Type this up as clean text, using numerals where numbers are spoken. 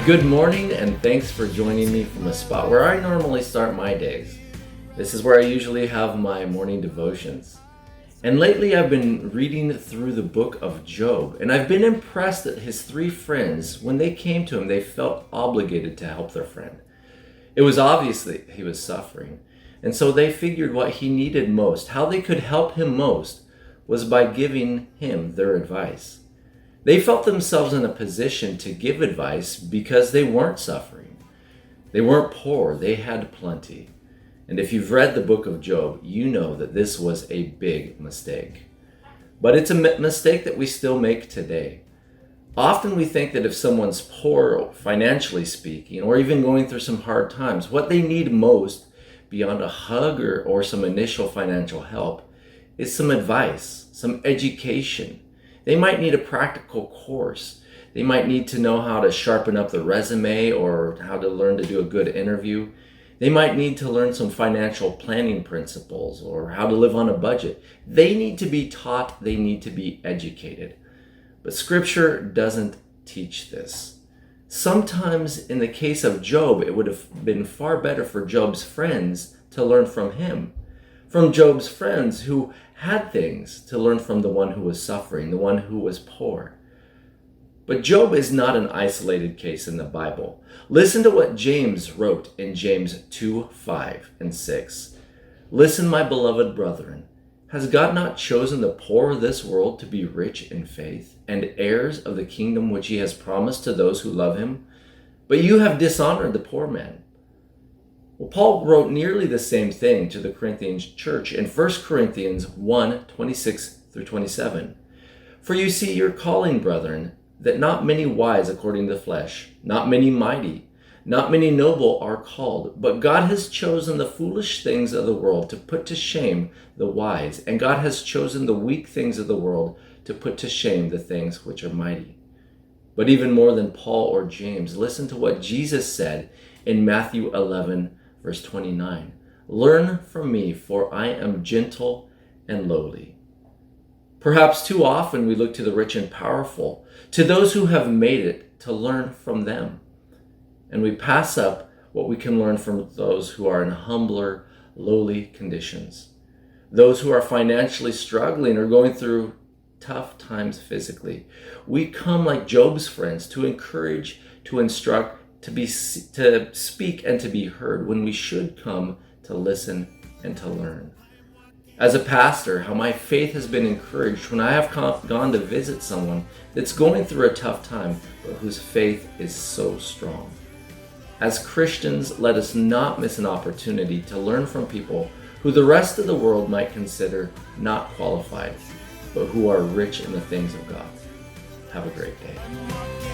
Good morning, and thanks for joining me from a spot where I normally start my days. This is where I usually have my morning devotions. And lately I've been reading through the book of Job, and I've been impressed that his three friends, when they came to him, they felt obligated to help their friend. It was obvious that he was suffering, and so they figured what he needed most, how they could help him most, was by giving him their advice. They felt themselves in a position to give advice because they weren't suffering. They weren't poor, they had plenty. And if you've read the book of Job, you know that this was a big mistake. But it's a mistake that we still make today. Often we think that if someone's poor, financially speaking, or even going through some hard times, what they need most, beyond a hug or some initial financial help, is some advice, some education. They might need a practical course. They might need to know how to sharpen up the resume or how to learn to do a good interview. They might need to learn some financial planning principles or how to live on a budget. They need to be taught, they need to be educated. But Scripture doesn't teach this. Sometimes in the case of Job, it would have been far better for Job's friends to learn from him. From Job's friends who had things to learn from the one who was suffering, the one who was poor. But Job is not an isolated case in the Bible. Listen to what James wrote in James 2, 5 and 6. Listen, my beloved brethren, has God not chosen the poor of this world to be rich in faith and heirs of the kingdom which he has promised to those who love him? But you have dishonored the poor man. Well, Paul wrote nearly the same thing to the Corinthians church in 1 Corinthians 1, 26 through 27. For you see your calling, brethren, that not many wise according to the flesh, not many mighty, not many noble are called, but God has chosen the foolish things of the world to put to shame the wise, and God has chosen the weak things of the world to put to shame the things which are mighty. But even more than Paul or James, listen to what Jesus said in Matthew 11, verse 29. Learn from me, for I am gentle and lowly. Perhaps too often we look to the rich and powerful, to those who have made it, to learn from them. And we pass up what we can learn from those who are in humbler, lowly conditions. Those who are financially struggling or going through tough times physically. We come like Job's friends to encourage, to instruct, to speak and to be heard, when we should come to listen and to learn. As a pastor, how my faith has been encouraged when I have gone to visit someone that's going through a tough time, but whose faith is so strong. As Christians, let us not miss an opportunity to learn from people who the rest of the world might consider not qualified, but who are rich in the things of God. Have a great day.